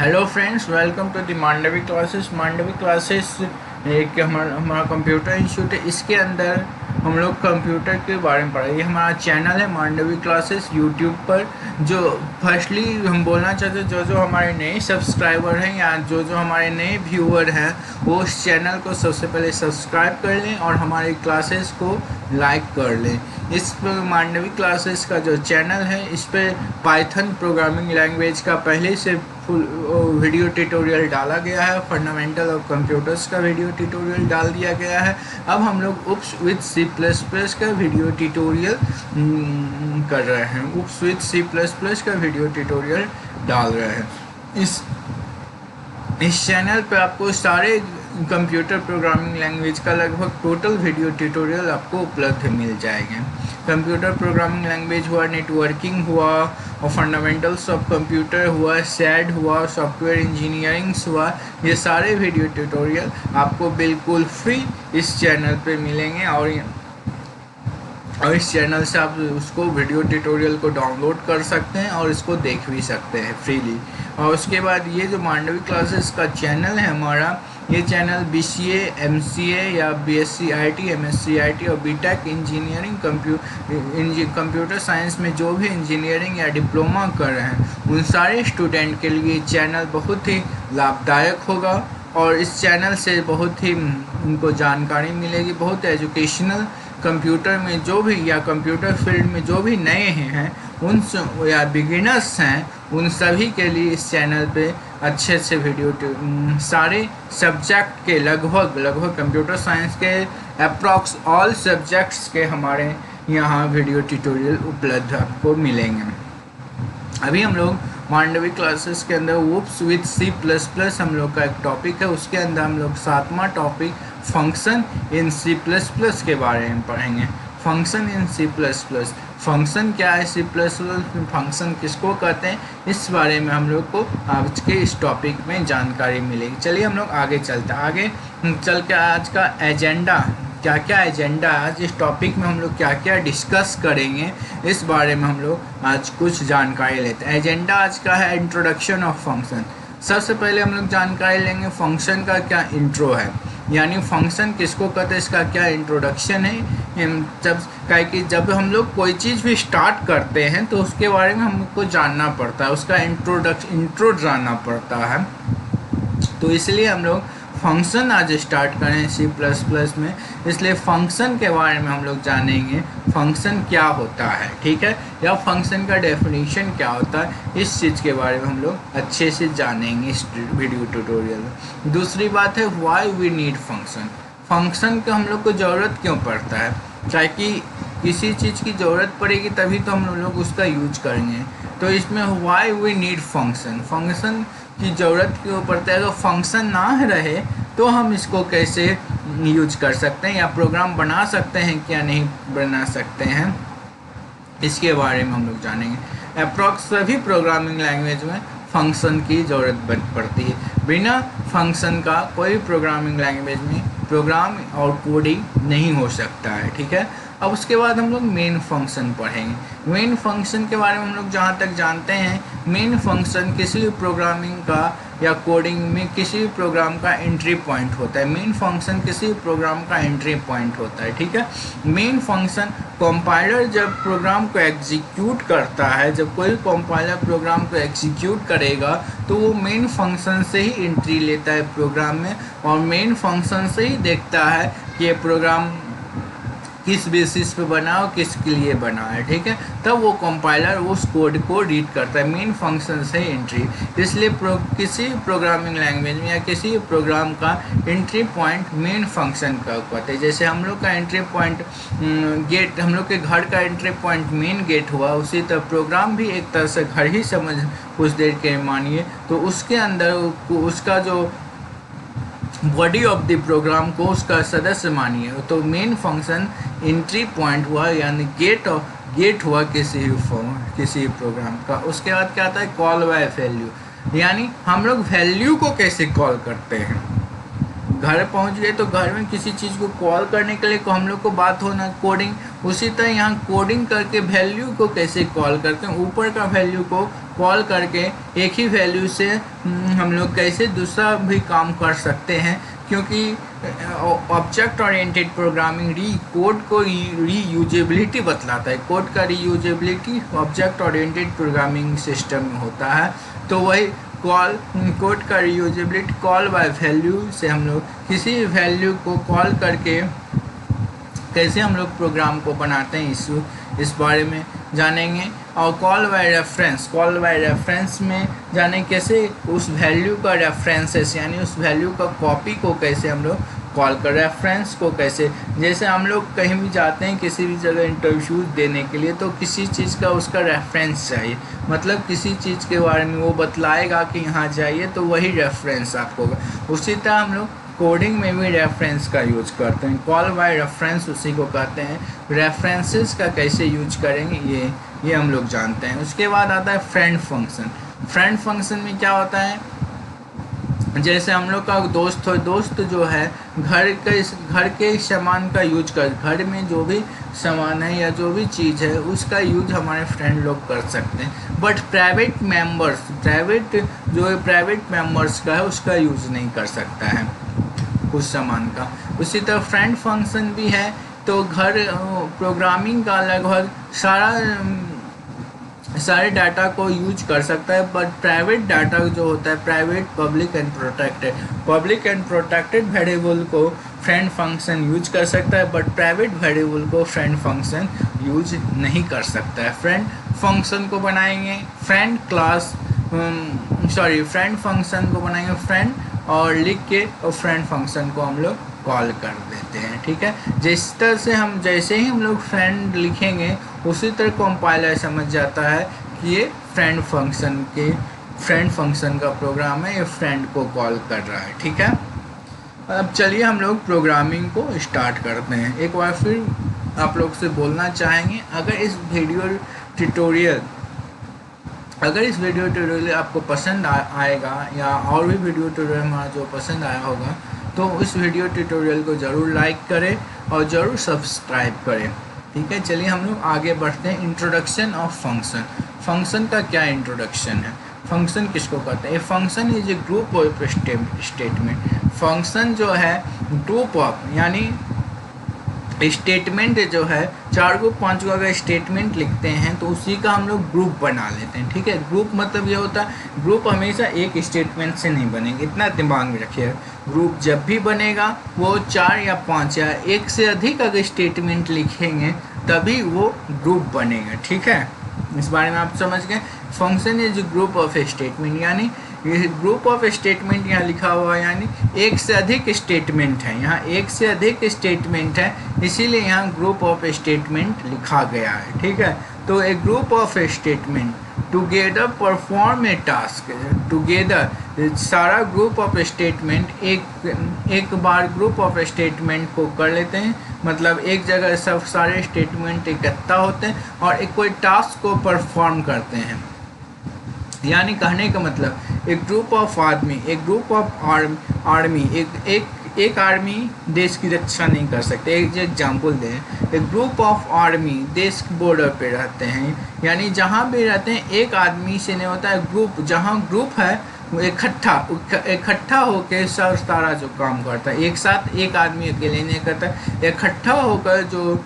Hello friends, welcome to the Mandavi classes. Mandavi classes एक हमारा computer institute है। इसके अंदर हम लोग कंप्यूटर के बारे में पढ़ाई। ये हमारा चैनल है मांडवी क्लासेस यूट्यूब पर। जो फर्स्टली हम बोलना चाहते हैं, जो हमारे नए सब्सक्राइबर हैं या जो हमारे नए व्यूअर हैं, वो उस चैनल को सबसे पहले सब्सक्राइब कर लें और हमारी क्लासेस को लाइक कर लें। इस मांडवी क्लासेस का जो चैनल है, इस पर पाइथन प्रोग्रामिंग लैंग्वेज का पहले से फुल वीडियो ट्यूटोरियल डाला गया है। फंडामेंटल ऑफ कंप्यूटर्स का वीडियो ट्यूटोरियल डाल दिया गया है। अब हम लोग उप्स विद C++ का वीडियो ट्यूटोरियल कर रहे हैं। उप्स विद C++ का वीडियो ट्यूटोरियल डाल रहे हैं। इस चैनल पे आपको सारे कंप्यूटर प्रोग्रामिंग लैंग्वेज का लगभग टोटल वीडियो ट्यूटोरियल आपको उपलब्ध मिल जाएंगे। कंप्यूटर प्रोग्रामिंग लैंग्वेज हुआ, नेटवर्किंग हुआ, और फंडामेंटल्स ऑफ कंप्यूटर हुआ, सैड हुआ, सॉफ्टवेयर इंजीनियरिंग्स हुआ, ये सारे वीडियो ट्यूटोरियल आपको बिल्कुल फ्री इस चैनल पे मिलेंगे। और इस चैनल से आप उसको वीडियो ट्यूटोरियल को डाउनलोड कर सकते हैं और इसको देख भी सकते हैं फ्रीली। और उसके बाद ये जो मांडवी क्लासेस का चैनल है हमारा, ये चैनल BCA, MCA या BSc IT, MSc IT और BTech इंजीनियरिंग कंप्यूटर साइंस में जो भी इंजीनियरिंग या डिप्लोमा कर रहे हैं, उन सारे स्टूडेंट के लिए चैनल बहुत ही लाभदायक होगा। और इस चैनल से बहुत ही उनको जानकारी मिलेगी, बहुत एजुकेशनल। कंप्यूटर में जो भी या कंप्यूटर फील्ड में जो भी नए हैं उन या बिगिनर्स हैं, उन सभी के लिए इस चैनल पे अच्छे से वीडियो सारे सब्जेक्ट के लगभग कंप्यूटर साइंस के अप्रॉक्स ऑल सब्जेक्ट्स के हमारे यहाँ वीडियो ट्यूटोरियल उपलब्ध आपको मिलेंगे। अभी हम लोग मांडवी क्लासेस के अंदर उप्स विद C++ हम लोग का एक टॉपिक है। उसके अंदर हम लोग 7वां टॉपिक फंक्शन इन C++ के बारे में पढ़ेंगे। फंक्शन इन C++, फंक्शन क्या है, C++ में फंक्शन किसको कहते हैं, इस बारे में हम लोग को आज के इस टॉपिक में जानकारी मिलेगी। चलिए हम लोग आगे चलते हैं। आगे चल के आज का एजेंडा, क्या क्या एजेंडा, आज इस टॉपिक में हम लोग क्या क्या डिस्कस करेंगे, इस बारे में हम लोग आज कुछ जानकारी लेते हैं। एजेंडा आज का है इंट्रोडक्शन ऑफ फंक्शन। सबसे पहले हम लोग जानकारी लेंगे फंक्शन का क्या इंट्रो है, यानी फंक्शन किसको कहते हैं, इसका क्या इंट्रोडक्शन है। जब हम लोग कोई चीज़ भी स्टार्ट करते हैं तो उसके बारे में हमको जानना पड़ता है, उसका इंट्रो जानना पड़ता है। तो इसलिए हम लोग फंक्शन आज स्टार्ट करें C++ में, इसलिए फंक्शन के बारे में हम लोग जानेंगे। फंक्शन क्या होता है, ठीक है, या फंक्शन का डेफिनेशन क्या होता है, इस चीज़ के बारे में हम लोग अच्छे से जानेंगे इस वीडियो ट्यूटोरियल में। दूसरी बात है why we need function. Function का हम लोग को ज़रूरत क्यों पड़ता है, ताकि किसी चीज़ की ज़रूरत पड़ेगी तभी तो हम लोग उसका यूज करेंगे। तो इसमें why we need function, function की ज़रूरत क्यों पड़ता है। अगर फंक्शन ना रहे तो हम इसको कैसे यूज कर सकते हैं, या प्रोग्राम बना सकते हैं क्या नहीं बना सकते हैं, इसके बारे में हम लोग जानेंगे। अप्रॉक्स सभी प्रोग्रामिंग लैंग्वेज में फंक्शन की ज़रूरत पड़ती है। बिना फंक्शन का कोई प्रोग्रामिंग लैंग्वेज में प्रोग्राम और कोडिंग नहीं हो सकता है, ठीक है। अब उसके बाद हम लोग मेन फंक्शन पढ़ेंगे। मेन फंक्शन के बारे में हम लोग जहाँ तक जानते हैं, मेन फंक्शन किसी भी प्रोग्रामिंग का या कोडिंग में किसी भी प्रोग्राम का एंट्री पॉइंट होता है। मेन फंक्शन किसी भी प्रोग्राम का एंट्री पॉइंट होता है, ठीक है। मेन फंक्शन कंपाइलर जब प्रोग्राम को एग्जीक्यूट करता है, जब कोई कंपाइलर प्रोग्राम को एग्जीक्यूट करेगा तो वो मेन फंक्शन से ही एंट्री लेता है प्रोग्राम में, और मेन फंक्शन से ही देखता है कि ये प्रोग्राम किस बेसिस पे बना हो, किसके लिए बना है, ठीक है। तब वो कंपाइलर उस कोड को रीड करता है, मेन फंक्शन से एंट्री। इसलिए किसी प्रोग्रामिंग लैंग्वेज में या किसी प्रोग्राम का एंट्री पॉइंट मेन फंक्शन का कहते हैं। जैसे हम लोग का एंट्री पॉइंट गेट, हम लोग के घर का एंट्री पॉइंट मेन गेट हुआ, उसी तरह प्रोग्राम भी एक तरह से घर ही समझ कुछ देर के मानिए। तो उसके अंदर उसका जो बॉडी ऑफ द प्रोग्राम को उसका सदस्य मानिए, तो मेन फंक्शन एंट्री पॉइंट हुआ, यानी गेट हुआ किसी प्रोग्राम का। उसके बाद क्या आता है कॉल बाय वैल्यू, यानी हम लोग वैल्यू को कैसे कॉल करते हैं। घर पहुंच गए तो घर में किसी चीज़ को कॉल करने के लिए हम लोग को बात होना कोडिंग। उसी तरह यहाँ कोडिंग करके वैल्यू को कैसे कॉल करते हैं, ऊपर का वैल्यू को कॉल करके एक ही वैल्यू से हम लोग कैसे दूसरा भी काम कर सकते हैं, क्योंकि ऑब्जेक्ट ओरिएंटेड प्रोग्रामिंग कोड को रीयूजेबिलिटी बतलाता है। कोड का reusability object oriented programming system में होता है। तो वही कोड का रीयूजेबिलिटी कॉल बाय वैल्यू से हम लोग किसी वैल्यू को कॉल करके कैसे हम लोग प्रोग्राम को बनाते हैं इस बारे में जानेंगे। और कॉल बाय रेफरेंस में जाने कैसे उस वैल्यू का रेफरेंसेस यानी उस वैल्यू का कॉपी को कैसे हम लोग कॉल कर, रेफरेंस को कैसे, जैसे हम लोग कहीं भी जाते हैं किसी भी जगह इंटरव्यू देने के लिए तो किसी चीज़ का उसका रेफरेंस चाहिए, मतलब किसी चीज़ के बारे में वो बतलाएगा कि यहाँ जाइए तो वही रेफरेंस आपको होगा। उसी तरह हम लोग कोडिंग में भी रेफरेंस का यूज करते हैं। कॉल बाय रेफरेंस उसी को कहते हैं। रेफरेंसेस का कैसे यूज करेंगे ये हम लोग जानते हैं। उसके बाद आता है फ्रेंड फंक्शन। फ्रेंड फंक्शन में क्या होता है, जैसे हम लोग का दोस्त जो है घर के सामान का यूज कर, घर में जो भी सामान है या जो भी चीज़ है उसका यूज हमारे फ्रेंड लोग कर सकते हैं। बट प्राइवेट मेंबर्स का है उसका यूज नहीं कर सकता है उस सामान का। उसी तरह फ्रेंड फंक्शन भी है। तो घर प्रोग्रामिंग का लगभग सारे डाटा को यूज कर सकता है, बट प्राइवेट डाटा जो होता है private public and protected variable को फ्रेंड फंक्शन यूज कर सकता है, बट प्राइवेट वेरिएबल को फ्रेंड फंक्शन यूज नहीं कर सकता है। फ्रेंड फंक्शन को बनाएंगे फ्रेंड फंक्शन को बनाएंगे फ्रेंड और लिख के और फ्रेंड फंक्शन को हम लोग कॉल कर देते हैं। ठीक है, जिस तरह से जैसे ही हम लोग फ्रेंड लिखेंगे उसी तरह कंपाइलर समझ जाता है कि ये फ्रेंड फंक्शन का प्रोग्राम है, ये फ्रेंड को कॉल कर रहा है। ठीक है, अब चलिए हम लोग प्रोग्रामिंग को स्टार्ट करते हैं। एक बार फिर आप लोग से बोलना चाहेंगे, अगर इस वीडियो ट्यूटोरियल आपको पसंद आएगा या और भी वीडियो ट्यूटोरियल हमारा जो पसंद आया होगा तो इस वीडियो ट्यूटोरियल को ज़रूर लाइक करें और ज़रूर सब्सक्राइब करें। ठीक है, चलिए हम लोग आगे बढ़ते हैं। Introduction of function. फंक्शन का क्या इंट्रोडक्शन है, फंक्शन किसको कहते हैं? Function is a group of statement. Function जो है ग्रुप ऑफ यानी स्टेटमेंट जो है 4 को 5 को अगर स्टेटमेंट लिखते हैं तो उसी का हम लोग ग्रुप बना लेते हैं। ठीक है, ग्रुप मतलब ये होता है ग्रुप हमेशा एक स्टेटमेंट से नहीं बनेगा, इतना दिमाग में रखिएगा। ग्रुप जब भी बनेगा वो 4 या 5 या एक से अधिक अगर स्टेटमेंट लिखेंगे तभी वो ग्रुप बनेगा। ठीक है, इस बारे में आप समझ गए। Function is group of statement, यानी ये ग्रुप ऑफ स्टेटमेंट यहाँ लिखा हुआ है, यानी एक से अधिक स्टेटमेंट है। यहाँ एक से अधिक स्टेटमेंट है इसीलिए यहाँ ग्रुप ऑफ स्टेटमेंट लिखा गया है। ठीक है, तो a group of statement together perform a task. Together सारा ग्रुप ऑफ स्टेटमेंट एक बार ग्रुप ऑफ स्टेटमेंट को कर लेते हैं, मतलब एक जगह सब सारे स्टेटमेंट इकट्ठा होते हैं और एक कोई टास्क को परफॉर्म करते हैं। यानी कहने का मतलब एक ग्रुप ऑफ आदमी, एक ग्रुप ऑफ आर्मी, एक आर्मी देश की रक्षा नहीं कर सकते। एक एग्जाम्पल दें, एक ग्रुप ऑफ आर्मी देश के बॉर्डर पे रहते हैं, यानी जहाँ भी रहते हैं एक आदमी से नहीं होता है ग्रुप। जहाँ ग्रुप है वो इकट्ठा होकर सारा जो काम करता है, एक साथ एक आदमी अकेले नहीं करता, इकट्ठा होकर जो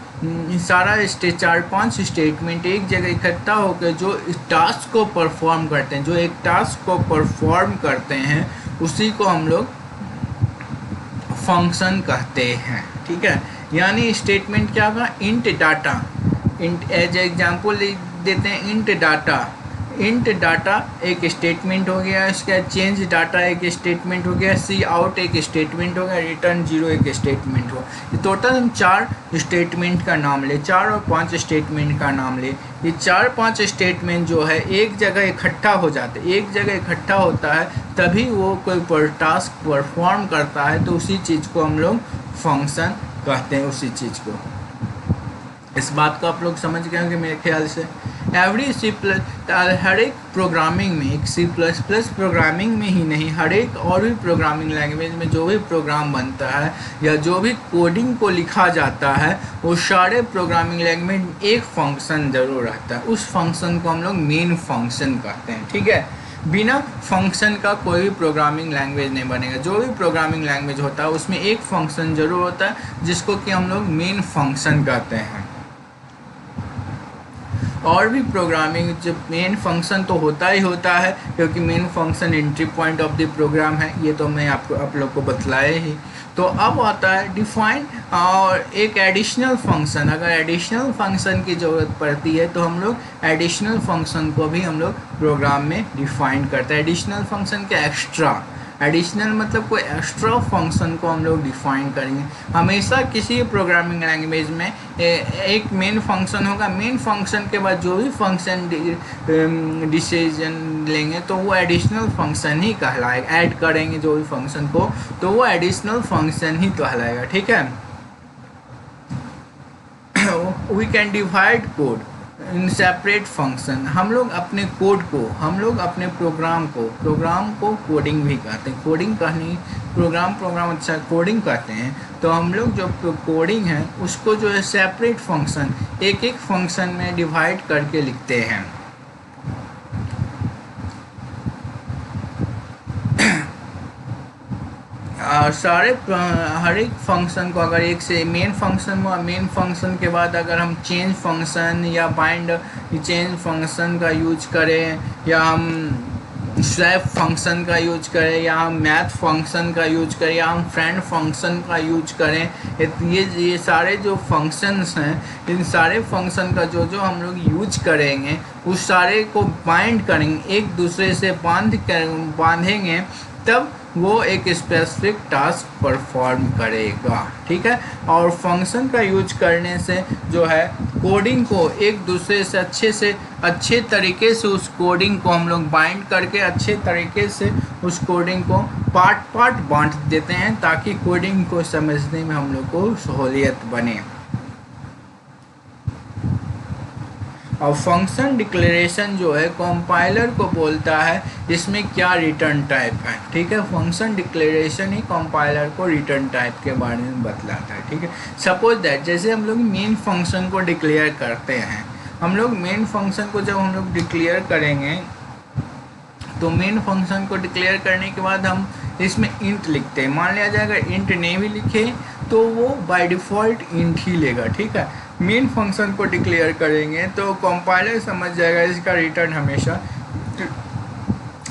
सारा 4-5 स्टेटमेंट एक जगह इकट्ठा होकर जो टास्क को परफॉर्म करते हैं, जो एक टास्क को परफॉर्म करते हैं उसी को हम लोग फंक्शन कहते हैं। ठीक है, यानी स्टेटमेंट क्या होगा, int data, int as example देते हैं इंट डाटा एक स्टेटमेंट हो गया, इसका चेंज डाटा एक स्टेटमेंट हो गया, सी आउट एक स्टेटमेंट हो गया, रिटर्न 0 एक स्टेटमेंट हो। ये टोटल हम 4 स्टेटमेंट का नाम ले, 4 और 5 स्टेटमेंट का नाम ले। ये 4-5 स्टेटमेंट जो है एक जगह इकट्ठा हो जाते, एक जगह इकट्ठा होता है तभी वो कोई टास्क परफॉर्म करता है, तो उसी चीज़ को हम लोग फंक्शन कहते हैं। उसी चीज़ को, इस बात को आप लोग समझ गए होंगे मेरे ख्याल से। एवरी सी प्लस, हर एक प्रोग्रामिंग में, एक सी प्लस प्लस प्रोग्रामिंग में ही नहीं, हर एक और भी प्रोग्रामिंग लैंग्वेज में जो भी प्रोग्राम बनता है या जो भी कोडिंग को लिखा जाता है, वो सारे प्रोग्रामिंग लैंग्वेज में एक फंक्शन ज़रूर रहता है। उस फंक्शन को हम लोग मेन फंक्शन कहते हैं, ठीक है। बिना फंक्शन का कोई भी प्रोग्रामिंग लैंग्वेज नहीं बनेगा। जो भी प्रोग्रामिंग लैंग्वेज होता है उसमें एक फंक्शन ज़रूर होता है जिसको कि हम लोग मेन फंक्शन कहते हैं। और भी प्रोग्रामिंग जो मेन फंक्शन तो होता ही होता है, क्योंकि main function entry point of the program है, ये तो मैं आप लोग को बतलाया ही। तो अब आता है डिफाइन और एक एडिशनल फंक्शन। अगर एडिशनल फंक्शन की ज़रूरत पड़ती है तो हम लोग एडिशनल फंक्शन को भी हम लोग प्रोग्राम में डिफाइन करते हैं। एडिशनल फंक्शन के एक्स्ट्रा, एडिशनल मतलब कोई एक्स्ट्रा फंक्शन को हम लोग डिफाइन करेंगे। हमेशा किसी प्रोग्रामिंग लैंग्वेज में एक मेन फंक्शन होगा, मेन फंक्शन के बाद जो भी फंक्शन डिसीजन लेंगे तो वो एडिशनल फंक्शन ही कहलाएगा। ऐड करेंगे जो भी फंक्शन को तो वो एडिशनल फंक्शन ही कहलाएगा, ठीक है। We can divide code in separate function. हम लोग अपने कोड को, हम लोग अपने प्रोग्राम को कोडिंग भी कहते हैं। कोडिंग कहनी प्रोग्राम अच्छा कोडिंग कहते हैं। तो हम लोग जो कोडिंग है उसको जो है सेपरेट फंक्शन, एक एक फंक्शन में डिवाइड करके लिखते हैं। सारे हर एक फंक्शन को अगर एक से मेन फंक्शन के बाद अगर हम चेंज फंक्शन या बाइंड चेंज फंक्शन का यूज करें, या हम स्वैप फंक्शन का यूज करें, या हम मैथ फंक्शन का यूज करें, या हम फ्रेंड फंक्शन का यूज करें, ये सारे जो फंक्शंस हैं, इन सारे फंक्शन का जो हम लोग यूज करेंगे उस सारे को बाइंड करेंगे, एक दूसरे से बांधेंगे, तब वो एक स्पेसिफिक टास्क परफॉर्म करेगा, ठीक है। और फंक्शन का यूज करने से जो है कोडिंग को एक दूसरे से अच्छे तरीके से उस कोडिंग को हम लोग बाइंड करके अच्छे तरीके से उस कोडिंग को पार्ट बांट देते हैं, ताकि कोडिंग को समझने में हम लोग को सहूलियत बने। और फंक्शन डिक्लेरेशन जो है कंपाइलर को बोलता है इसमें क्या रिटर्न टाइप है, ठीक है। फंक्शन डिक्लेरेशन ही कंपाइलर को रिटर्न टाइप के बारे में बतलाता है, ठीक है। सपोज दैट जैसे हम लोग मेन फंक्शन को डिक्लेयर करते हैं, हम लोग मेन फंक्शन को जब हम लोग डिक्लेयर करेंगे तो मेन फंक्शन को डिक्लेयर करने के बाद हम इसमें इंट लिखते हैं। मान लिया जाएगा इंट नहीं भी लिखे तो वो बाय डिफ़ॉल्ट इंट ही लेगा, ठीक है। मेन फंक्शन को डिक्लेयर करेंगे तो कंपाइलर समझ जाएगा इसका रिटर्न हमेशा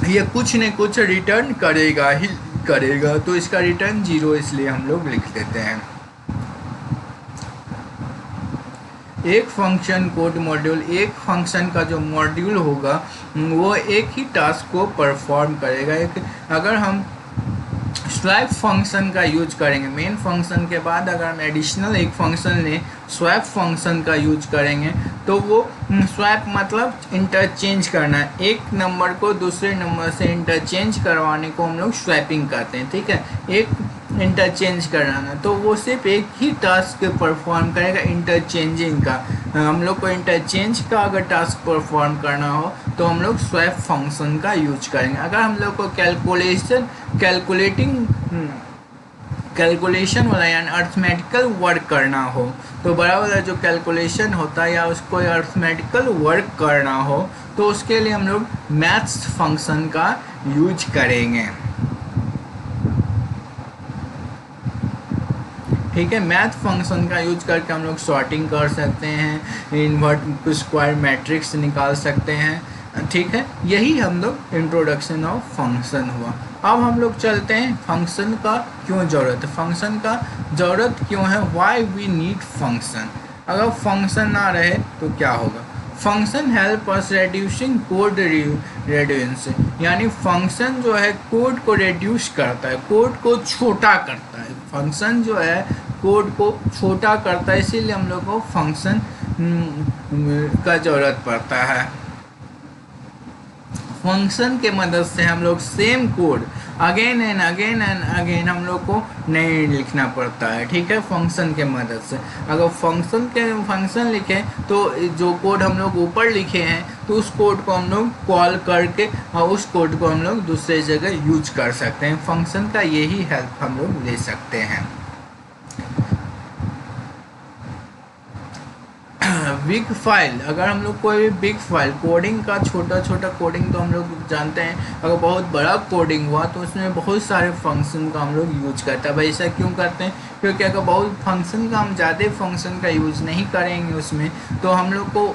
ये कुछ न कुछ रिटर्न करेगा ही करेगा, तो इसका रिटर्न 0 इसलिए हम लोग लिख देते हैं। एक फंक्शन कोड मॉड्यूल, एक फंक्शन का जो मॉड्यूल होगा वो एक ही टास्क को परफॉर्म करेगा। अगर हम स्वैप फंक्शन का यूज करेंगे, मेन फंक्शन के बाद अगर हम एडिशनल एक फंक्शन लें, स्वैप फंक्शन का यूज करेंगे तो वो स्वैप मतलब इंटरचेंज करना है, एक नंबर को दूसरे नंबर से इंटरचेंज करवाने को हम लोग स्वैपिंग कहते हैं, ठीक है। एक इंटरचेंज कराना तो वो सिर्फ एक ही टास्क परफॉर्म करेगा, इंटरचेंजिंग का। हम लोग को इंटरचेंज का अगर टास्क परफॉर्म करना हो तो हम लोग स्वैप फंक्शन का यूज करेंगे। अगर हम लोग को कैलकुलेशन वाला यानी अर्थमेटिकल वर्क करना हो तो बड़ा वाला जो कैलकुलेशन होता है या उसको अर्थमेटिकल वर्क करना हो तो उसके लिए हम लोग मैथ्स फंक्शन का यूज करेंगे, ठीक है। मैथ फंक्शन का यूज करके हम लोग सॉर्टिंग कर सकते हैं, इन्वर्ट स्क्वायर मैट्रिक्स निकाल सकते हैं, ठीक है। यही हम लोग इंट्रोडक्शन ऑफ फंक्शन हुआ। अब हम लोग चलते हैं फंक्शन का क्यों ज़रूरत है, फंक्शन का ज़रूरत क्यों है, व्हाई वी नीड फंक्शन। अगर फंक्शन ना रहे तो क्या होगा। Function help us reducing code reduce, यानी फंक्शन जो है कोड को रेड्यूस करता है, कोड को छोटा करता है। फंक्शन जो है कोड को छोटा करता है, इसीलिए हम लोग को फंक्शन का ज़रूरत पड़ता है। फंक्शन के मदद से हम लोग same code again and again हम लोग को नहीं लिखना पड़ता है, ठीक है, फंक्शन के मदद से। अगर फंक्शन लिखें तो जो कोड हम लोग ऊपर लिखे हैं तो उस कोड को हम लोग कॉल करके और उस कोड को हम लोग दूसरे जगह यूज कर सकते हैं। फंक्शन का यही हेल्प हम लोग ले सकते हैं। बिग फाइल, अगर हम लोग कोई भी बिग फाइल कोडिंग का छोटा कोडिंग तो हम लोग जानते हैं, अगर बहुत बड़ा कोडिंग हुआ तो उसमें बहुत सारे फंक्शन का हम लोग यूज करते हैं। भाई ऐसा क्यों करते हैं? क्योंकि अगर बहुत फंक्शन का हम ज़्यादा फंक्शन का यूज़ नहीं करेंगे उसमें तो हम लोग को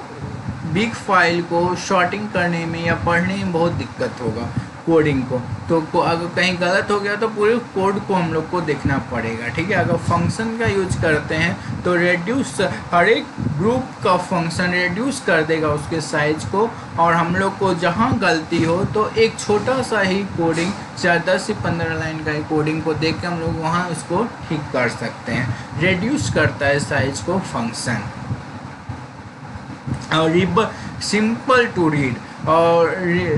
बिग फाइल को शॉर्टिंग करने में या पढ़ने में बहुत दिक्कत होगा कोडिंग को। तो अगर कहीं गलत हो गया तो पूरे कोड को हम लोग को देखना पड़ेगा, ठीक है। अगर फंक्शन का यूज करते हैं तो रेड्यूस, हर एक ग्रुप का फंक्शन रेड्यूस कर देगा उसके साइज को, और हम लोग को जहाँ गलती हो तो एक छोटा सा ही कोडिंग, चाहे 10 से 15 लाइन का ही कोडिंग को देख के हम लोग वहाँ उसको ठीक कर सकते हैं। रेड्यूस करता है साइज को फंक्शन। और सिंपल टू रीड, और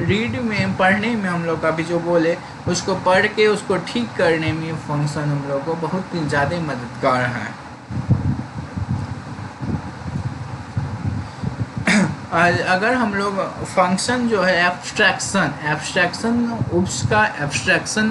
रीड में पढ़ने में हम लोग अभी जो बोले उसको पढ़ के उसको ठीक करने में फंक्शन हम लोग को बहुत ही ज़्यादा मददगार है। अगर हम लोग फंक्शन जो है एब्स्ट्रैक्शन उसका एब्स्ट्रैक्शन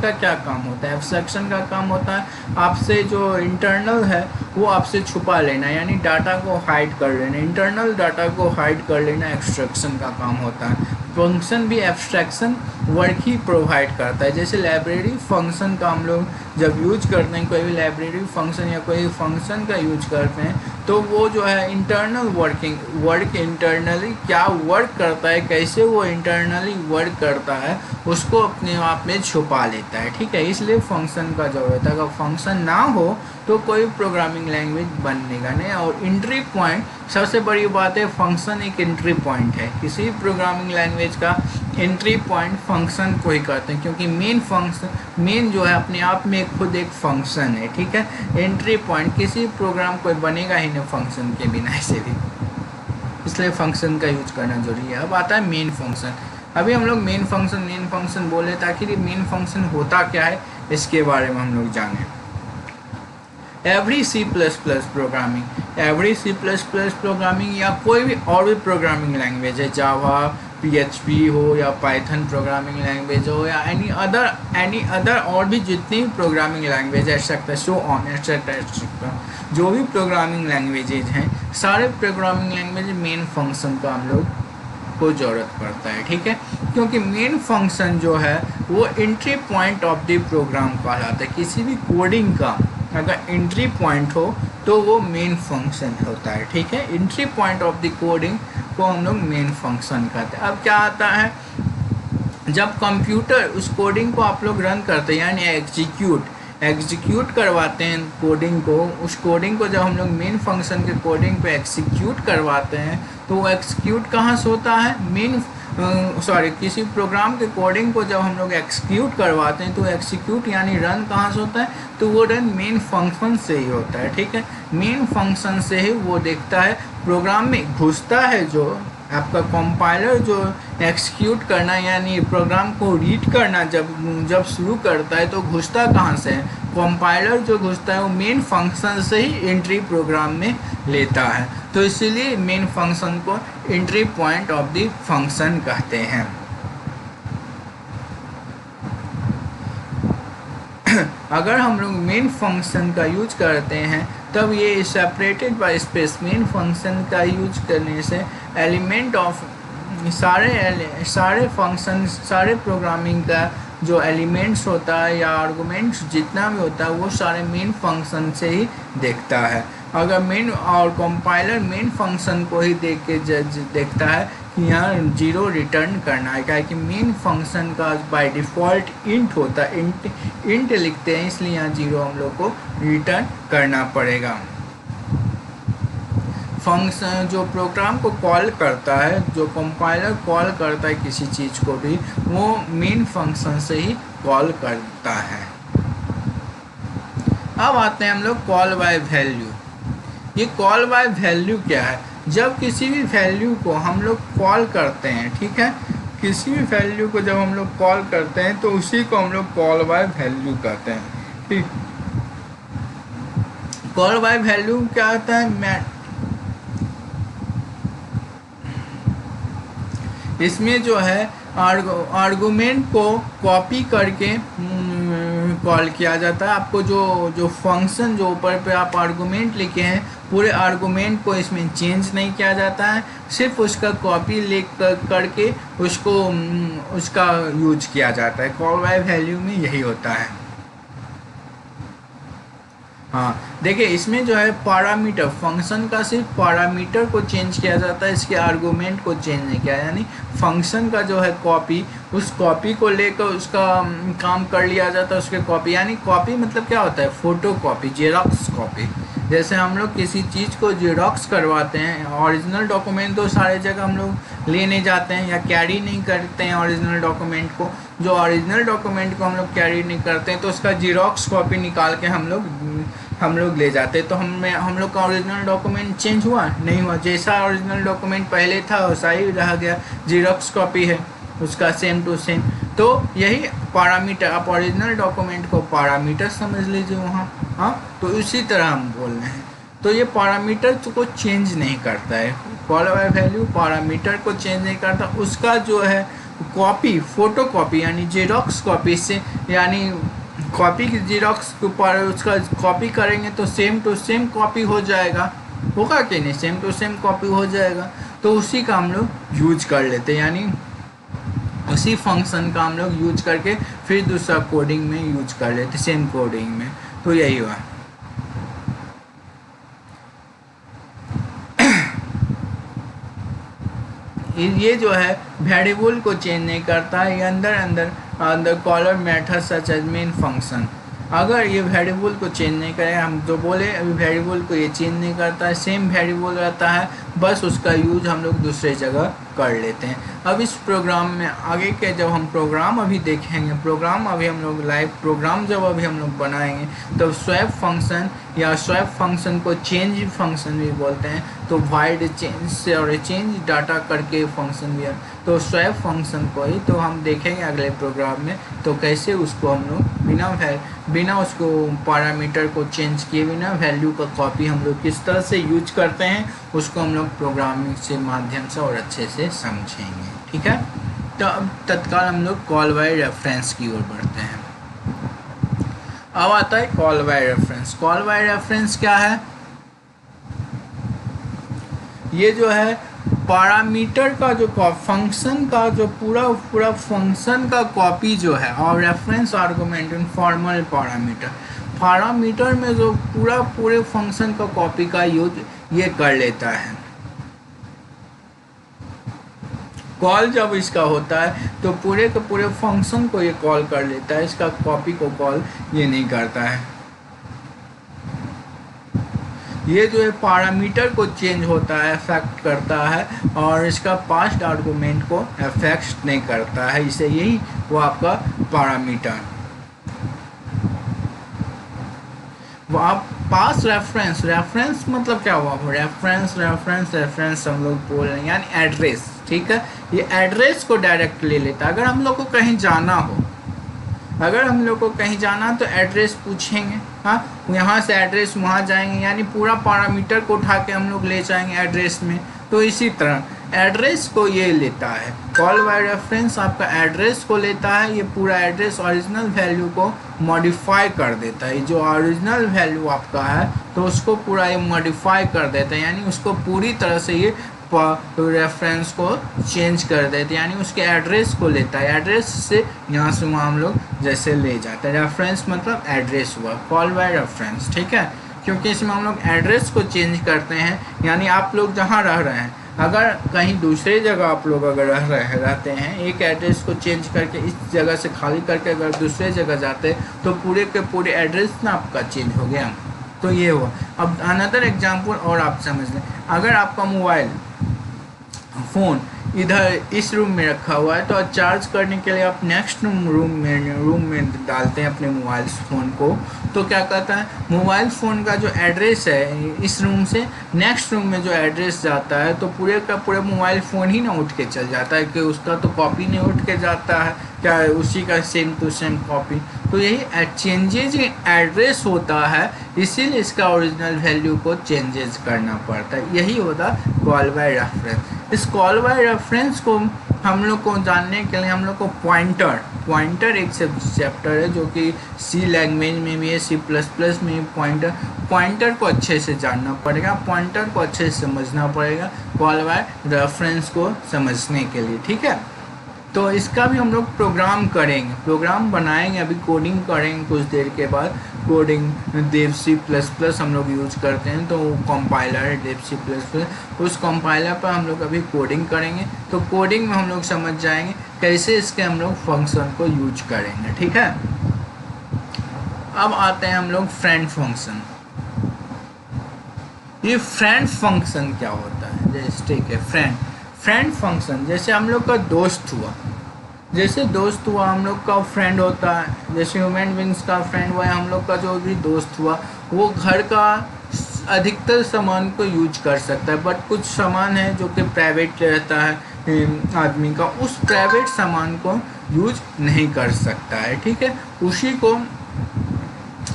का क्या काम होता है? एब्स्ट्रैक्शन का काम होता है आपसे जो इंटरनल है वो आपसे छुपा लेना, यानी डाटा को हाइड कर लेना। इंटरनल डाटा को हाइड कर लेना एब्स्ट्रैक्शन का काम होता है। फंक्शन भी एब्स्ट्रैक्शन वर्क ही प्रोवाइड करता है। जैसे लाइब्रेरी फंक्शन का हम लोग जब यूज करते हैं, कोई भी लाइब्रेरी फंक्शन या कोई फंक्शन का यूज करते हैं तो वो जो है इंटरनल वर्क इंटरनली क्या वर्क करता है, कैसे वो इंटरनली वर्क करता है उसको अपने आप में छुपा लेता है, ठीक है। इसलिए फंक्शन का ज़रूरत है। अगर फंक्शन ना हो तो कोई प्रोग्रामिंग लैंग्वेज बनेगा नहीं। और एंट्री पॉइंट, सबसे बड़ी बात है, फंक्शन एक एंट्री पॉइंट है। किसी प्रोग्रामिंग लैंग्वेज का एंट्री पॉइंट फंक्शन को ही कहते हैं, क्योंकि मेन जो है अपने आप में खुद एक फंक्शन है, ठीक है। एंट्री पॉइंट, किसी प्रोग्राम कोई बनेगा ही नहीं फंक्शन के बिना ऐसे भी, इसलिए फंक्शन का यूज करना जरूरी है। अब आता है मेन फंक्शन। अभी हम लोग मेन फंक्शन बोले ताकि मेन फंक्शन होता क्या है इसके बारे में हम लोग जानें। एवरी C++ प्रोग्रामिंग या कोई भी और भी प्रोग्रामिंग लैंग्वेज है, जावा, PHP हो या पाइथन प्रोग्रामिंग लैंग्वेज हो या एनी अदर और भी जितनी भी प्रोग्रामिंग लैंग्वेज है एक्सेट्रा, जो भी प्रोग्रामिंग लैंग्वेजेज हैं, सारे प्रोग्रामिंग लैंग्वेज मेन फंक्शन का हम लोग को ज़रूरत पड़ता है, ठीक है। क्योंकि मेन फंक्शन जो है वो entry point of the program कहलाता है। किसी भी कोडिंग का अगर एंट्री पॉइंट हो तो वो मेन फंक्शन होता है, ठीक है। Entry point of the coding को हम लोग मेन फंक्शन कहते हैं। अब क्या आता है, जब कंप्यूटर उस कोडिंग को आप लोग रन करते हैं यानी एग्जीक्यूट करवाते हैं कोडिंग को, उस कोडिंग को जब हम लोग मेन फंक्शन के कोडिंग पे एग्जीक्यूट करवाते हैं तो वो एग्जीक्यूट कहाँ से होता है? किसी प्रोग्राम के कोडिंग को जब हम लोग एग्जीक्यूट करवाते हैं तो एग्जीक्यूट यानी रन कहाँ से होता है? तो वो रन मेन फंक्शन से ही होता है, ठीक है। मेन फंक्शन से ही वो देखता है, प्रोग्राम में घुसता है। जो आपका कंपाइलर जो एग्जीक्यूट करना यानी प्रोग्राम को रीड करना जब शुरू करता है तो घुसता कहाँ से है? कंपाइलर जो घुसता है वो मेन फंक्शन से ही एंट्री प्रोग्राम में लेता है। तो इसीलिए मेन फंक्शन को entry point of the function कहते हैं। अगर हम लोग मेन फंक्शन का यूज करते हैं तब ये separated by space, main function का यूज करने से एलिमेंट ऑफ सारे फंक्शन, सारे प्रोग्रामिंग का जो एलिमेंट्स होता है या आर्गुमेंट्स जितना भी होता है वो सारे मेन फंक्शन से ही देखता है। अगर मेन और कंपाइलर मेन फंक्शन को ही देख के देखता है कि यहाँ 0 रिटर्न करना है, क्या कि मेन फंक्शन का बाय डिफ़ॉल्ट इंट होता है, इंट लिखते हैं, इसलिए यहाँ 0 हम लोग को रिटर्न करना पड़ेगा। फंक्शन जो प्रोग्राम को कॉल करता है, जो कंपाइलर कॉल करता है किसी चीज़ को भी, वो मेन फंक्शन से ही कॉल करता है। अब आते हैं हम लोग कॉल बाय वैल्यू। ये कॉल बाय वैल्यू क्या है? जब किसी भी वैल्यू को हम लोग कॉल करते हैं, ठीक है, किसी भी वैल्यू को जब हम लोग कॉल करते हैं तो उसी को हम लोग कॉल बाय वैल्यू कहते हैं। ठीक, कॉल बाय वैल्यू क्या होता है, इसमें जो है आर्गुमेंट को कॉपी करके कॉल किया जाता है। आपको जो फंक्शन जो ऊपर पे आप आर्गुमेंट लिखे हैं, पूरे आर्गुमेंट को इसमें चेंज नहीं किया जाता है, सिर्फ उसका कॉपी लिख करके उसका यूज किया जाता है। कॉल बाय वैल्यू में यही होता है। हाँ देखिए, इसमें जो है पैरामीटर, फंक्शन का सिर्फ पैरामीटर को चेंज किया जाता है, इसके आर्गुमेंट को चेंज नहीं किया। यानी फंक्शन का जो है कॉपी, उस कॉपी को लेकर उसका काम कर लिया जाता है, उसके कॉपी। यानी कॉपी मतलब क्या होता है, फोटो कॉपी, जेरॉक्स कॉपी। जैसे हम लोग किसी चीज़ को जेरॉक्स करवाते हैं, ओरिजिनल डॉक्यूमेंट तो सारे जगह हम लोग लेने जाते हैं या कैरी नहीं करते हैं ओरिजिनल डॉक्यूमेंट को। जो ओरिजिनल डॉक्यूमेंट को हम लोग कैरी नहीं करते हैं तो उसका जेरॉक्स कॉपी निकाल के हम लोग ले जाते हैं। तो हम लोग का ओरिजिनल डॉक्यूमेंट चेंज हुआ नहीं हुआ, जैसा ओरिजिनल डॉक्यूमेंट पहले था वैसा ही रह गया, जेरॉक्स कॉपी है उसका सेम टू सेम। तो यही पैरामीटर, आप ओरिजिनल डॉक्यूमेंट को पैरामीटर समझ लीजिए वहाँ। हाँ, तो इसी तरह हम बोल रहे हैं। तो ये पैरामीटर को चेंज नहीं करता है, कॉल बाय वैल्यू पैरामीटर को चेंज नहीं करता। उसका जो है कॉपी, फोटो कॉपी यानी जेरॉक्स कॉपी से, यानी कॉपी की जेरॉक्स के ऊपर उसका कॉपी करेंगे तो सेम टू सेम कॉपी हो जाएगा, होगा कि नहीं, सेम टू सेम कॉपी हो जाएगा। तो उसी का हम लोग यूज कर लेते हैं, यानी उसी फंक्शन का हम लोग यूज करके फिर दूसरा कोडिंग में यूज कर लेते, सेम कोडिंग में। तो यही हुआ। ये जो है वेरिएबल को चेंज नहीं करता है, ये अंदर caller method such as main function. अगर ये वेरिएबल को चेंज नहीं करें, हम जो बोले अभी वेरिएबल को ये चेंज नहीं करता है, सेम वेरिएबल रहता है, बस उसका यूज हम लोग दूसरे जगह कर लेते हैं। अब इस प्रोग्राम में आगे के जब हम प्रोग्राम अभी देखेंगे, प्रोग्राम अभी हम लोग लाइव प्रोग्राम जब अभी हम लोग बनाएंगे तो स्वैप फंक्शन या स्वैप फंक्शन को चेंज फंक्शन भी बोलते हैं। तो वाइड चेंज से और चेंज डाटा करके फंक्शन भी है, तो स्वैप फंक्शन को ही तो हम देखेंगे अगले प्रोग्राम में। तो कैसे उसको हम लोग बिना उसको पैरामीटर को चेंज किए बिना वैल्यू का कॉपी हम लोग किस तरह से यूज करते हैं, उसको हम लोग प्रोग्रामिंग से माध्यम से और अच्छे से समझेंगे। ठीक है, तो अब तत्काल हम लोग कॉल बाय रेफरेंस की ओर बढ़ते हैं। अब आता है call by reference. Call by reference क्या है, ये जो है पैरामीटर का जो फंक्शन का जो पूरा फंक्शन का कॉपी जो है, और रेफरेंस आर्गुमेंट इनफॉर्मल पैरामीटर में जो पूरे फंक्शन का कॉपी का यूज ये कर लेता है। कॉल जब इसका होता है तो पूरे के पूरे फंक्शन को ये कॉल कर लेता है, इसका कॉपी को कॉल ये नहीं करता है। ये जो है पैरामीटर को चेंज होता है, अफेक्ट करता है, और इसका पास्ट आर्गुमेंट को अफेक्ट नहीं करता है, इसे यही वो आपका पैरामीटर। वो आप पास रेफरेंस मतलब क्या हुआ, रेफरेंस हम लोग बोल रहे हैं, यानी एड्रेस। ठीक है, ये एड्रेस को डायरेक्ट ले लेता है। अगर हम लोग को कहीं जाना हो, तो एड्रेस पूछेंगे, हाँ, यहाँ से एड्रेस वहाँ जाएंगे, यानी पूरा पैरामीटर को उठा के हम लोग ले जाएंगे एड्रेस में। तो इसी तरह एड्रेस को ये लेता है, कॉल बाय रेफरेंस आपका एड्रेस को लेता है, ये पूरा एड्रेस ओरिजिनल वैल्यू को मॉडिफाई कर देता है। जो ओरिजिनल वैल्यू आपका है तो उसको पूरा ये मॉडिफाई कर देता है, यानी उसको पूरी तरह से ये रेफरेंस को चेंज कर देते हैं, यानी उसके एड्रेस को लेता है, एड्रेस से यहाँ से वहाँ हम लोग जैसे ले जाते हैं। रेफरेंस मतलब एड्रेस हुआ, कॉल बाय रेफरेंस। ठीक है, क्योंकि इसमें हम लोग एड्रेस को चेंज करते हैं, यानी आप लोग जहाँ रह रहे हैं, अगर कहीं दूसरे जगह आप लोग अगर रहते हैं, एक एड्रेस को चेंज करके इस जगह से खाली करके अगर दूसरे जगह जाते हैं तो पूरे के पूरे एड्रेस ना आपका चेंज हो गया। तो ये हुआ। अब अनदर एग्जांपल और आप समझ लें, अगर आपका मोबाइल फ़ोन इधर इस रूम में रखा हुआ है, तो चार्ज करने के लिए आप नेक्स्ट रूम में डालते हैं अपने मोबाइल फ़ोन को, तो क्या कहता है, मोबाइल फ़ोन का जो एड्रेस है इस रूम से नेक्स्ट रूम में जो एड्रेस जाता है तो पूरे का पूरे मोबाइल फ़ोन ही ना उठ के चल जाता है, कि उसका तो कॉपी नहीं उठ के जाता है, क्या उसी का सेम टू सेम कॉपी। तो यही चेंजेज एड्रेस होता है, इसीलिए इसका ओरिजिनल वैल्यू को चेंजेस करना पड़ता है। यही होता कॉल बाय रेफरेंस। इस कॉल बाय रेफरेंस को हम लोग को जानने के लिए हम लोग को पॉइंटर एक चैप्टर है जो कि सी लैंग्वेज में भी है, C++ में भी पॉइंटर को अच्छे से जानना पड़ेगा, पॉइंटर को अच्छे से समझना पड़ेगा कॉल बाय रेफरेंस को समझने के लिए, ठीक है। तो इसका भी हम लोग प्रोग्राम करेंगे, प्रोग्राम बनाएंगे, अभी कोडिंग करेंगे कुछ देर के बाद। कोडिंग देव C++ हम लोग यूज करते हैं, तो कंपाइलर है देव C++, उस कंपाइलर पर हम लोग अभी कोडिंग करेंगे। तो कोडिंग में हम लोग समझ जाएंगे कैसे इसके हम लोग फंक्शन को यूज करेंगे, ठीक है। अब आते हैं हम लोग फ्रेंड फंक्शन। ये फ्रेंड फंक्शन क्या होता है, जैसे ठीक है फ्रेंड फंक्शन, जैसे हम लोग का दोस्त हुआ, हम लोग का फ्रेंड होता है, जैसे ह्यूमन बींग्स का फ्रेंड हुआ है, हम लोग का जो भी दोस्त हुआ वो घर का अधिकतर सामान को यूज कर सकता है, बट कुछ सामान है जो कि प्राइवेट रहता है आदमी का, उस प्राइवेट सामान को यूज नहीं कर सकता है, ठीक है। उसी को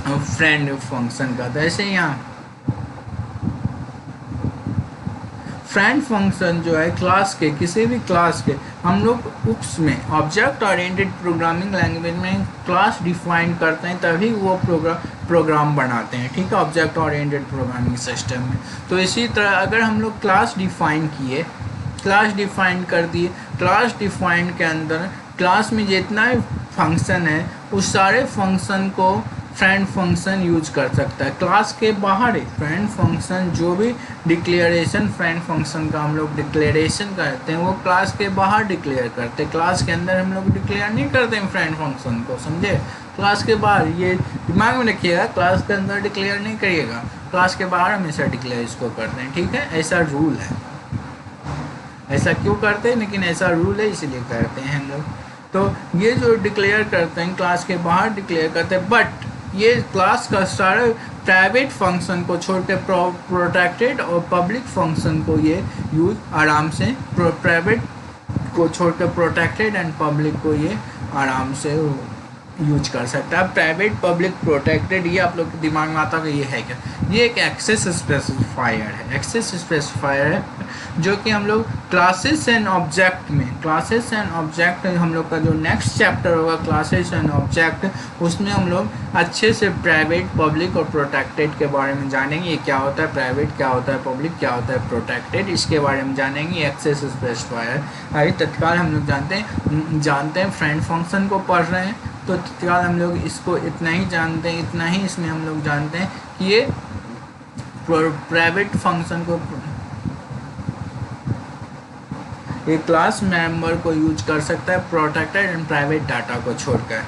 फ्रेंड फंक्शन कहता है। ऐसे यहाँ फ्रेंड फंक्शन जो है क्लास के, किसी भी क्लास के हम लोग उप्स में ऑब्जेक्ट ओरिएंटेड प्रोग्रामिंग लैंग्वेज में क्लास डिफाइन करते हैं, तभी वो प्रोग्राम बनाते हैं, ठीक है, ऑब्जेक्ट ओरिएंटेड प्रोग्रामिंग सिस्टम में। तो इसी तरह अगर हम लोग क्लास डिफाइन कर दिए, क्लास डिफाइन के अंदर क्लास में जितना भी फंक्शन है उस सारे फंक्शन को फ्रेंड फंक्शन यूज कर सकता है। क्लास के बाहर फ्रेंड फंक्शन जो भी डिक्लेरेशन फ्रेंड फंक्शन का हम लोग डिक्लेरेशन करते हैं वो क्लास के बाहर डिक्लेयर करते हैं, क्लास के अंदर हम लोग डिक्लेयर नहीं करते हैं फ्रेंड फंक्शन को, समझे। क्लास के बाहर, ये दिमाग में रखिएगा, क्लास के अंदर डिक्लेयर नहीं करिएगा, क्लास के बाहर हमेशा डिक्लेयर इसको करते हैं, ठीक है। ऐसा रूल है, ऐसा क्यों करते हैं, लेकिन ऐसा रूल है इसीलिए करते हैं हम लोग। तो ये जो डिक्लेयर करते हैं क्लास के बाहर डिक्लेयर करते हैं, बट ये क्लास का सारे प्राइवेट फंक्शन को छोड़ के प्रोटेक्टेड और पब्लिक फंक्शन को ये यूज आराम से, प्राइवेट को छोड़ के प्रोटेक्टेड एंड पब्लिक को ये आराम से यूज कर सकता है। प्राइवेट पब्लिक प्रोटेक्टेड ये आप लोग के दिमाग में आता है, ये है क्या, ये एक एक्सेस स्पेसिफायर है, एक्सेस स्पेसिफायर है जो कि हम लोग क्लासेस एंड ऑब्जेक्ट में, क्लासेस एंड ऑब्जेक्ट हम लोग का जो नेक्स्ट चैप्टर होगा क्लासेस एंड ऑब्जेक्ट, उसमें हम लोग अच्छे से प्राइवेट पब्लिक और प्रोटेक्टेड के बारे में जानेंगे। ये क्या होता है प्राइवेट, क्या होता है पब्लिक, क्या होता है प्रोटेक्टेड, इसके बारे में जानेंगे। एक्सेस स्पेसिफायर अभी तत्काल हम लोग जानते हैं फ्रेंड फंक्शन को पढ़ रहे हैं तो तत्काल हम लोग इसको इतना ही जानते हैं, इतना ही इसमें हम लोग जानते हैं कि ये प्राइवेट फंक्शन को, ये क्लास मेंबर को यूज कर सकता है प्रोटेक्टेड एंड प्राइवेट डाटा को छोड़कर,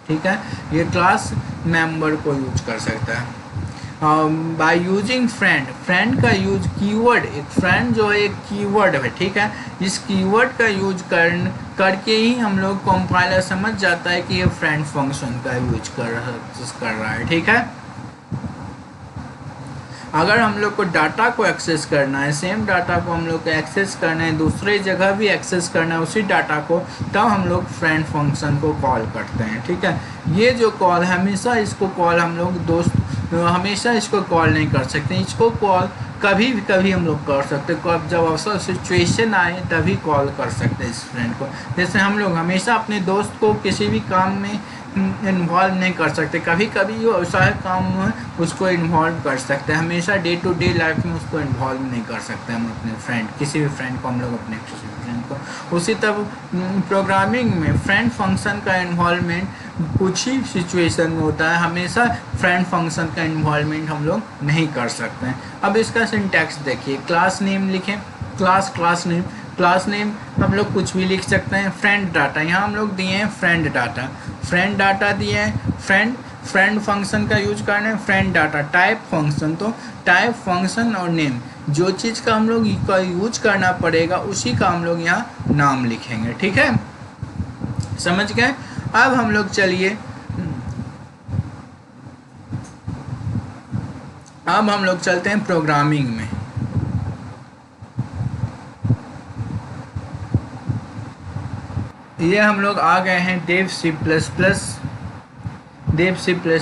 ठीक है। ये क्लास मेंबर को यूज कर सकता है बाय यूजिंग फ्रेंड का यूज कीवर्ड, एक फ्रेंड जो है एक कीवर्ड है, ठीक है। इस कीवर्ड का यूज करके ही हम लोग कंपाइलर समझ जाता है कि ये फ्रेंड फंक्शन का यूज कर रहा है, ठीक है। अगर हम लोग को डाटा को एक्सेस करना है, सेम डाटा को हम लोग को एक्सेस करना है, दूसरे जगह भी एक्सेस करना है उसी डाटा को, तब हम लोग फ्रेंड फंक्शन को कॉल करते हैं, ठीक है। ये जो कॉल है हमेशा इसको कॉल हम लोग हमेशा इसको कॉल नहीं कर सकते, इसको कॉल कभी हम लोग कर सकते, जब अवसर सिचुएशन आए तभी कॉल कर सकते हैं इस फ्रेंड को। जैसे हम लोग हमेशा अपने दोस्त को किसी भी काम में इन्वॉल्व नहीं कर सकते, कभी कभी वो ऐसा काम है उसको इन्वॉल्व कर सकते हैं, हमेशा डे टू डे लाइफ में उसको इन्वॉल्व नहीं कर सकते हम अपने फ्रेंड, किसी भी फ्रेंड को हम लोग अपने किसी भी फ्रेंड को। उसी तरह प्रोग्रामिंग में फ्रेंड फंक्शन का इन्वॉल्वमेंट कुछ ही सिचुएशन में होता है, हमेशा फ्रेंड फंक्शन का इन्वॉल्वमेंट हम लोग नहीं कर सकते हैं। अब इसका सिंटैक्स देखिए, क्लास नेम लिखें, क्लास नेम हम लोग कुछ भी लिख सकते हैं। फ्रेंड डाटा, यहाँ हम लोग दिए हैं फ्रेंड डाटा दिए हैं, फ्रेंड फंक्शन का यूज करना है फ्रेंड डाटा। टाइप फंक्शन, तो टाइप फंक्शन और नेम, जो चीज़ का हम लोग का यूज करना पड़ेगा उसी का हम लोग यहाँ नाम लिखेंगे, ठीक है, समझ गए। अब हम लोग चलिए अब हम लोग चलते हैं प्रोग्रामिंग में। ये हम लोग आ गए हैं देव सी प्लस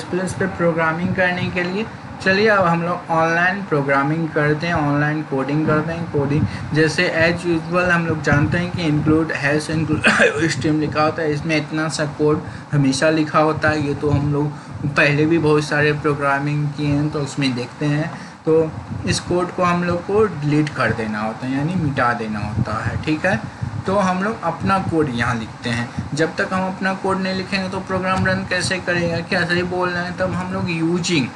प्लस पे प्रोग्रामिंग करने के लिए। चलिए अब हम लोग ऑनलाइन प्रोग्रामिंग करते हैं, ऑनलाइन कोडिंग करते हैं। कोडिंग जैसे एज यूजुअल हम लोग जानते हैं कि इंक्लूड हैश इंक्लूड स्ट्रीम लिखा होता है, इसमें इतना सा कोड हमेशा लिखा होता है। ये तो हम लोग पहले भी बहुत सारे प्रोग्रामिंग किए हैं तो उसमें देखते हैं। तो इस कोड को हम लोग को डिलीट कर देना होता है, यानी मिटा देना होता है, ठीक है। तो हम लोग अपना कोड यहाँ लिखते हैं। जब तक हम अपना कोड नहीं लिखेंगे तो प्रोग्राम रन कैसे करेगा, क्या सही बोल रहे हैं। तब हम लोग यूजिंग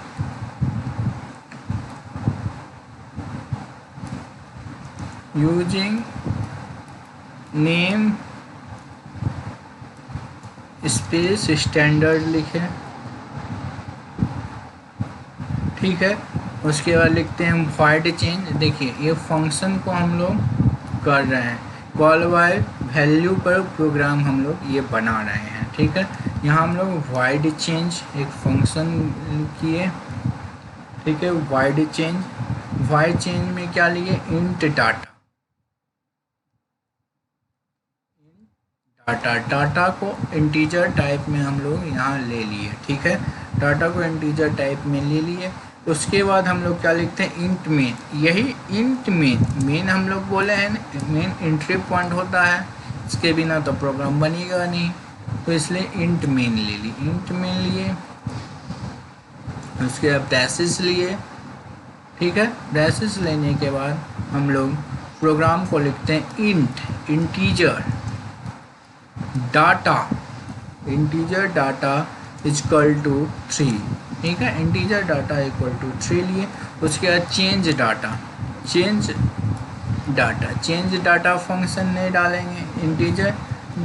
नेम स्पेस स्टैंडर्ड लिखे, ठीक है। उसके बाद लिखते हैं वॉइड चेंज। देखिए ये फंक्शन को हम लोग कर रहे हैं, कॉल बाय वैल्यू पर प्रोग्राम हम लोग ये बना रहे हैं, ठीक है। यहाँ हम लोग वॉइड चेंज एक फंक्शन किए, ठीक है। वॉइड चेंज में क्या लिए, इंट डाटा को इंटीजर टाइप में हम लोग यहाँ ले लिए, ठीक है। डाटा को इंटीजर टाइप में ले लिए। उसके बाद हम लोग क्या लिखते हैं, इंट मेन। यही इंट मेन हम लोग बोले हैं, मेन एंट्री पॉइंट होता है, इसके बिना तो प्रोग्राम बनेगा नहीं, तो इसलिए इंट मेन ले ली, इंट मेन लिए। उसके बाद ब्रैसेस लिए, ठीक है। ब्रैसेस लेने के बाद हम लोग प्रोग्राम को लिखते हैं इंटीजर डाटा इक्वल टू 3, ठीक है। इंटीजर डाटा इक्वल टू 3 लिए। उसके बाद चेंज डाटा फंक्शन नहीं डालेंगे, इंटीजर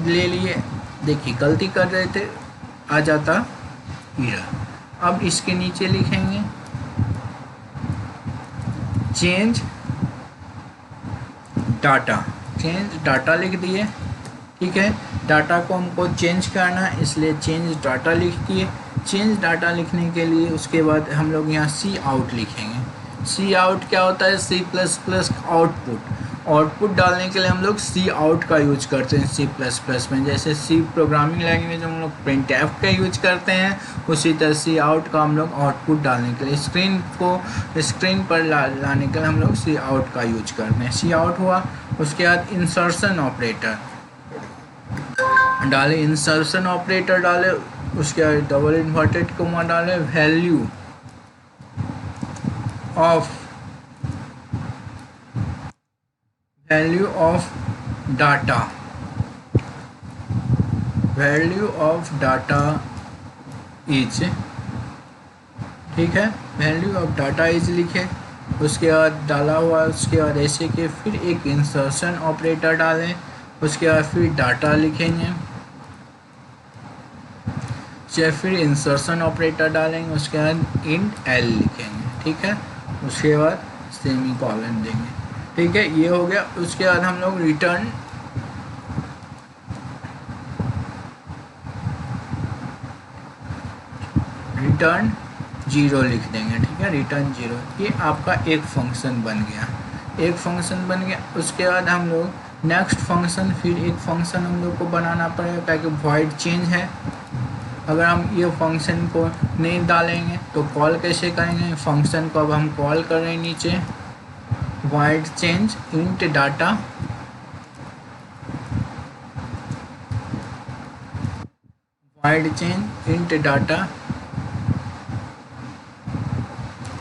ले लिए। देखिए गलती कर रहे थे, आ जाता एरर। अब इसके नीचे लिखेंगे चेंज डाटा लिख दिए, ठीक है। डाटा को हमको चेंज करना है, इसलिए चेंज डाटा लिख दिए। चेंज डाटा लिखने के लिए उसके बाद हम लोग यहाँ सी आउट लिखेंगे। सी आउट क्या होता है, सी प्लस प्लस आउटपुट डालने के लिए हम लोग सी आउट का यूज करते हैं सी प्लस प्लस में। जैसे सी प्रोग्रामिंग लैंग्वेज हम लोग प्रिंटफ का यूज करते हैं, उसी तरह सी आउट का हम लोग आउटपुट डालने के लिए स्क्रीन पर लाने के लिए हम लोग सी आउट का यूज करते हैं। सी आउट हुआ। उसके बाद इंसर्शन ऑपरेटर डाले, इंसर्शन ऑपरेटर डाले। उसके बाद डबल इन्वर्टेड कोमा डाले, वैल्यू ऑफ डाटा इज, ठीक है। वैल्यू ऑफ डाटा इज लिखे। उसके बाद डाला हुआ, उसके बाद ऐसे के फिर एक इंसर्शन ऑपरेटर डालें। उसके बाद फिर डाटा लिखेंगे, चाहे फिर इंसर्शन ऑपरेटर डालेंगे। उसके बाद इंट एल लिखेंगे, ठीक है। उसके बाद सेमी कॉलन देंगे, ठीक है। ये हो गया। उसके बाद हम लोग रिटर्न जीरो लिख देंगे, ठीक है। रिटर्न जीरो, ये आपका एक फंक्शन बन गया। उसके बाद हम लोग नेक्स्ट फंक्शन, फिर एक फंक्शन हम लोग को बनाना पड़ेगा, ताकि वॉइड चेंज है। अगर हम ये फंक्शन को नहीं डालेंगे तो कॉल कैसे करेंगे फंक्शन को। अब हम कॉल कर रहे हैं नीचे, वॉइड चेंज इंट डाटा,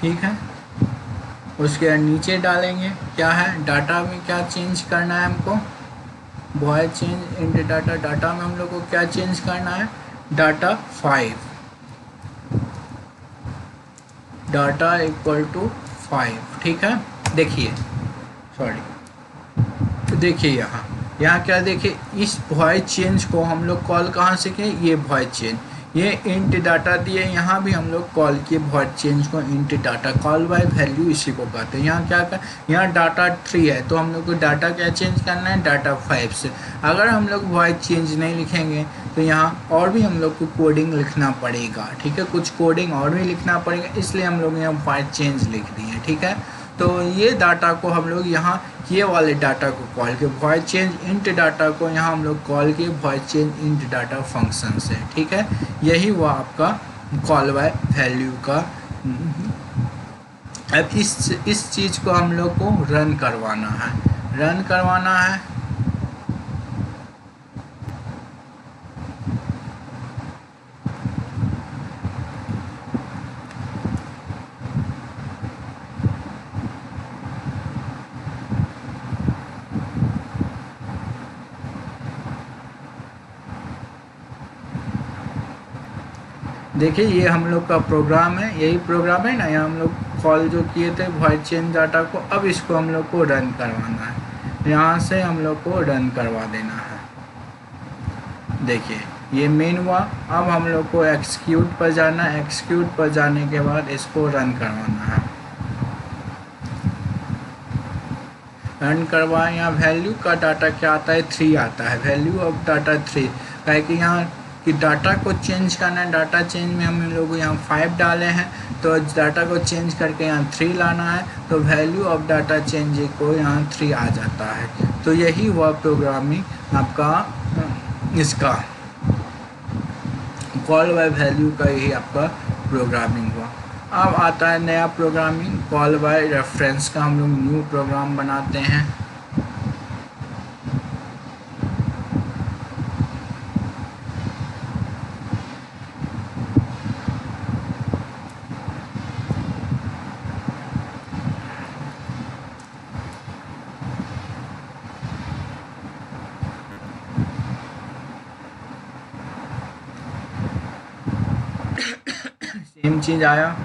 ठीक है। उसके बाद नीचे डालेंगे क्या है, डाटा में क्या चेंज करना है हमको, void change int data. Data में हम लोग को क्या चेंज करना है, डाटा 5, डाटा इक्वल टू 5, ठीक है। देखिए देखिए यहाँ क्या, देखिए इस वॉइड चेंज को हम लोग कॉल कहाँ से किए, ये वॉइड चेंज, ये इंट डाटा दिए। यहाँ भी हम लोग कॉल किए वॉइड चेंज को int data, call by value इसी को कहते हैं। यहाँ क्या कर, यहाँ डाटा 3 है तो हम लोग को डाटा क्या चेंज करना है, डाटा 5 से। अगर हम लोग वॉइड चेंज नहीं लिखेंगे तो तो यहाँ और भी हम लोग को कोडिंग लिखना पड़ेगा, ठीक है, कुछ कोडिंग और भी लिखना पड़ेगा, इसलिए हम लोग यहाँ वॉइड चेंज लिख दिए, ठीक है। तो ये डाटा को हम लोग यहाँ ये वाले डाटा को कॉल किए वॉइड चेंज इंट डाटा को यहाँ हम लोग कॉल किए void change int data function से, ठीक है। यही हुआ आपका कॉल बाय वैल्यू का। अब इस चीज़ को हम लोग को रन करवाना है। देखिए ये हम लोग का प्रोग्राम है, यही प्रोग्राम है ना, यहाँ हम लोग कॉल जो किए थे वॉइड चेंज डाटा को, अब इसको हम लोग को रन करवाना है, यहाँ से हम लोग को रन करवा देना है। देखिए ये मेन हुआ, अब हम लोग को एक्सिक्यूट पर जाना है, एक्सिक्यूट पर जाने के बाद इसको रन करवाना है। रन करवाएं, यहाँ वैल्यू का डाटा क्या आता है 3 आता है, वैल्यू ऑफ डाटा 3, क्या कि यहाँ कि डाटा को चेंज करना है, डाटा चेंज में हम लोग यहाँ 5 डाले हैं, तो डाटा को चेंज करके यहाँ 3 लाना है, तो वैल्यू ऑफ डाटा चेंज को यहाँ 3 आ जाता है। तो यही हुआ प्रोग्रामिंग आपका इसका कॉल बाय वैल्यू का, यही आपका प्रोग्रामिंग हुआ। अब आता है नया प्रोग्रामिंग कॉल बाय रेफरेंस का, हम लोग न्यू प्रोग्राम बनाते हैं। सेम चीज आया,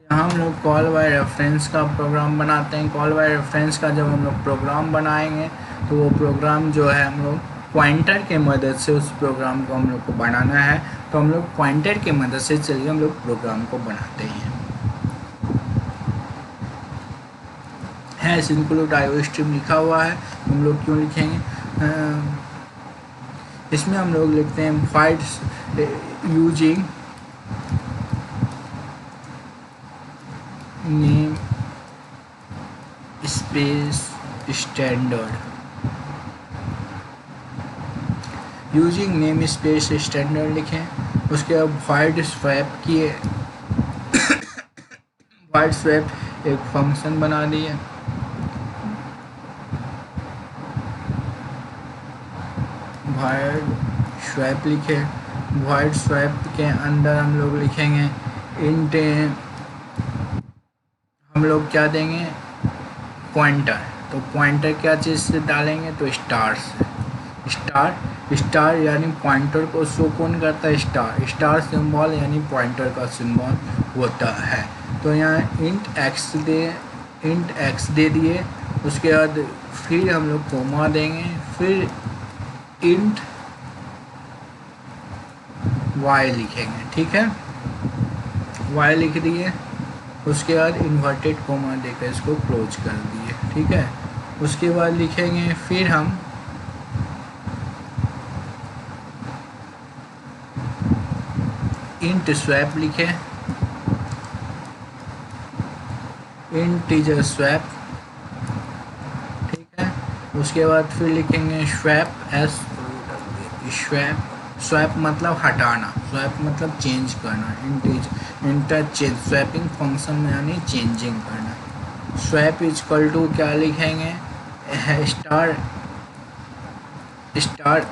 यहाँ हम लोग कॉल बाय रेफरेंस का प्रोग्राम बनाते हैं। कॉल बाय रेफरेंस का जब हम लोग प्रोग्राम बनाएंगे तो वो प्रोग्राम जो है हम लोग पॉइंटर के मदद से उस प्रोग्राम को हम लोग को बनाना है, तो हम लोग पॉइंटर के मदद से चलिए हम लोग प्रोग्राम को बनाते हैं। इंक्लूड आईओ स्ट्रीम लिखा हुआ है, हम लोग क्यों लिखेंगे, इसमें हम लोग लिखते हैं fights using name space standard, using name space standard लिखें। उसके बाद वाइड स्वैप किए, वाइड स्वैप एक फंक्शन बना दिए, वाइड स्वैप लिखे, वाइड स्वैप के अंदर हम लोग लिखेंगे इंट, हम लोग क्या देंगे पॉइंटर, तो पॉइंटर क्या चीज़ से डालेंगे तो स्टार से, स्टार यानी पॉइंटर को शो कौन करता है, स्टार सिंबल यानी पॉइंटर का सिंबल होता है। तो यहाँ इंट एक्स दे दिए, उसके बाद फिर हम लोग कोमा देंगे, फिर इंट वाई लिखेंगे, ठीक है, वाई लिख दिए, उसके बाद इन्वर्टेड कोमा देकर इसको क्लोज कर दिए, ठीक है। उसके बाद लिखेंगे फिर हम इंट स्वैप लिखे, इंटीजर स्वैप, ठीक है। उसके बाद फिर लिखेंगे स्वैप स्वैप मतलब हटाना, स्वैप मतलब चेंज करना, इंटरचेंज स्वैपिंग फंक्शन में यानी चेंजिंग करना। स्वैप इजकल टू क्या लिखेंगे, स्टार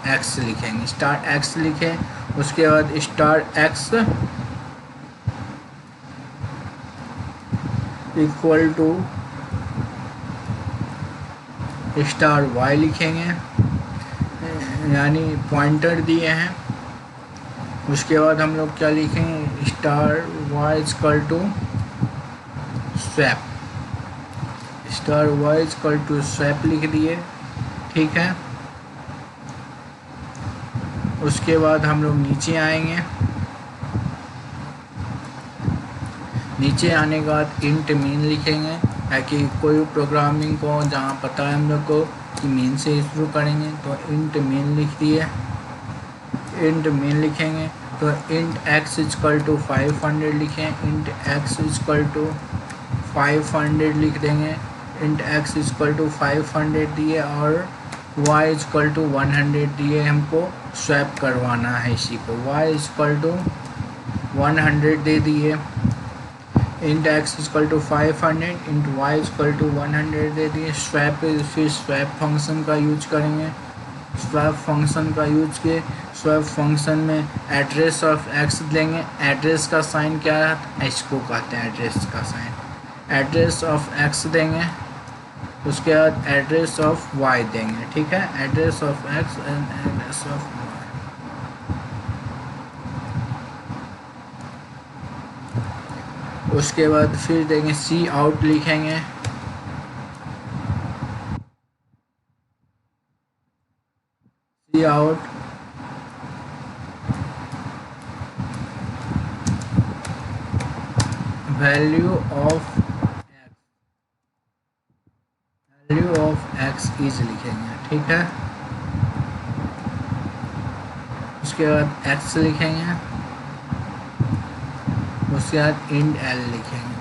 एक्स लिखेंगे, स्टार एक्स लिखे, उसके बाद star x equal to star y लिखेंगे, यानी पॉइंटर दिए हैं। उसके बाद हम लोग क्या लिखेंगे, star y equal to swap, star y equal to swap लिख दिए, ठीक है। उसके बाद हम लोग नीचे आएंगे, नीचे आने के बाद इंट मीन लिखेंगे, है कि कोई प्रोग्रामिंग को जहाँ पता है हम लोग को कि मेन से शुरू करेंगे, तो इंट मेन लिख दिए, इंट मेन लिखेंगे तो इंट एक्स इजकल टू 500 लिखें, इंट एक्स इजकल टू 500 लिख देंगे, इंट एक्स इजकल टू 500 दिए और y इजकल टू 100 दिए, हमको स्वैप करवाना है इसी को, y इजकल टू 100 दे दिए, int x is equal to 500 int y is equal to 100 दे दिए, स्वैप फिर स्वैप फंक्शन का यूज करेंगे, स्वैप फंक्शन का यूज किए, स्वैप फंक्शन में एड्रेस ऑफ एक्स लेंगे, एड्रेस का साइन क्या है, इसको कहते हैं एड्रेस का साइन, एड्रेस ऑफ एक्स देंगे, उसके बाद एड्रेस ऑफ वाई देंगे, ठीक है, address of X and address of Y. उसके बाद फिर देंगे सी आउट लिखेंगे, cout value of X is लिखेंगे, ठीक है, उसके बाद एक्स लिखेंगे, उसके बाद इंट एल लिखेंगे,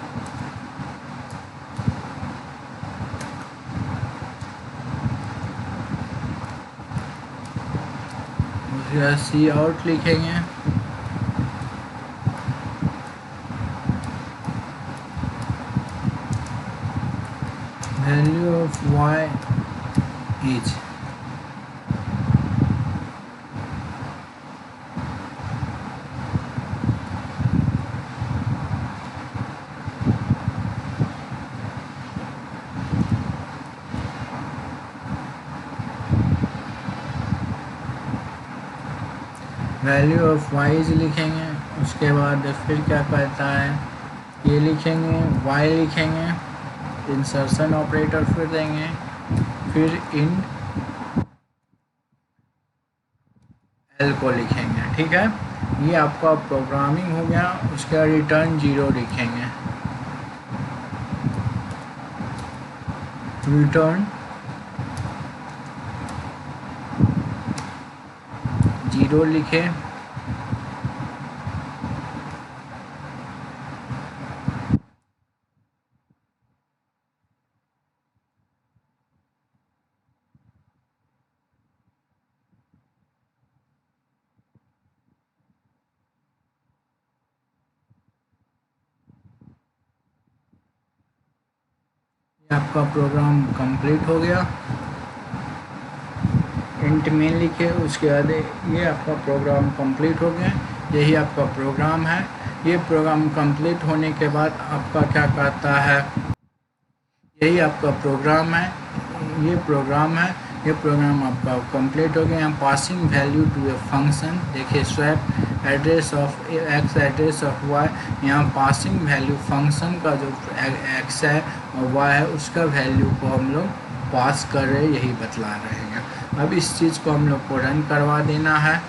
उसके बाद सी आउट लिखेंगे, value of y is, value of y is लिखेंगे, उसके बाद फिर क्या कहता है, ये लिखेंगे, वाई लिखेंगे, इंसर्शन ऑपरेटर फिर देंगे, फिर इन एल को लिखेंगे, ठीक है, ये आपका प्रोग्रामिंग हो गया। उसके बाद रिटर्न 0 लिखेंगे, रिटर्न 0 लिखे, आपका प्रोग्राम कंप्लीट हो गया, इंट मेन लिखे, उसके बाद ये आपका प्रोग्राम कंप्लीट हो गया, यही आपका प्रोग्राम है। ये प्रोग्राम कंप्लीट होने के बाद आपका क्या कहता है, यही आपका प्रोग्राम है, ये प्रोग्राम है, ये प्रोग्राम आपका कंप्लीट हो गया। Passing value to a function, देखिए swap address of X address of Y, यहाँ पासिंग वैल्यू फंक्शन का जो एक्स है और वाई है उसका वैल्यू को हम लोग पास कर रहे हैं, यही बतला रहे हैं। अब इस चीज़ को हम लोग को रन करवा देना है,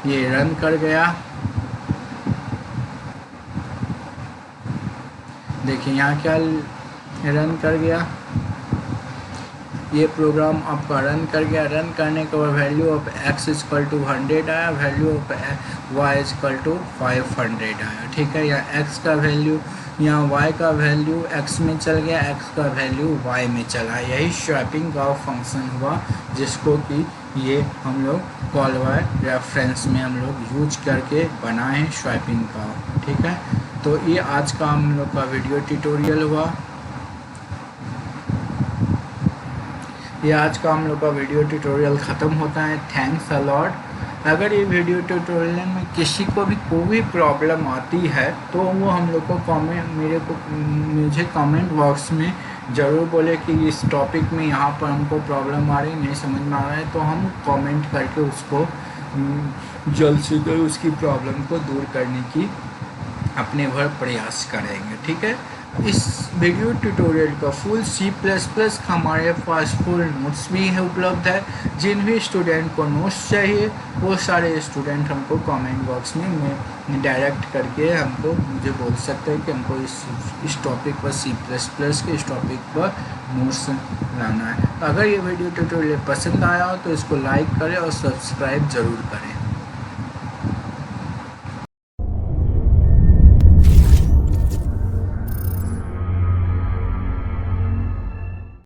ये रन कर गया, देखिए यहाँ क्या रन कर गया, ये प्रोग्राम आपका रन कर गया। रन करने के बाद value of x is equal to 100 आया, value of y is equal to 500 आया, ठीक है। यहाँ एक्स का वैल्यू, यहाँ वाई का वैल्यू एक्स में चल गया, एक्स का वैल्यू वाई में चला, यही स्वैपिंग का फंक्शन हुआ, जिसको कि ये हम लोग कॉल बाय रेफरेंस में हम लोग यूज करके बनाए स्वैपिंग का, ठीक है। तो ये आज का हम लोग का वीडियो ट्यूटोरियल हुआ, ये आज का हम लोग का वीडियो ट्यूटोरियल ख़त्म होता है। Thanks a lot. अगर ये वीडियो ट्यूटोरियल में किसी को भी कोई प्रॉब्लम आती है तो वो हम लोग को मुझे कमेंट बॉक्स में ज़रूर बोले कि इस टॉपिक में यहाँ पर हमको प्रॉब्लम आ रही, नहीं समझ में आ रहा है, तो हम कमेंट करके उसको जल्द से जल्द उसकी प्रॉब्लम को दूर करने की अपने भर प्रयास करेंगे, ठीक है। इस वीडियो ट्यूटोरियल का फुल C++ हमारे पास फुल नोट्स भी है उपलब्ध है। जिन भी स्टूडेंट को नोट्स चाहिए वो सारे स्टूडेंट हमको कमेंट बॉक्स में डायरेक्ट करके हमको मुझे बोल सकते हैं कि हमको इस टॉपिक पर C++ के इस टॉपिक पर नोट्स लाना है। अगर ये वीडियो ट्यूटोरियल पसंद आया हो तो इसको लाइक करें और सब्सक्राइब ज़रूर करें।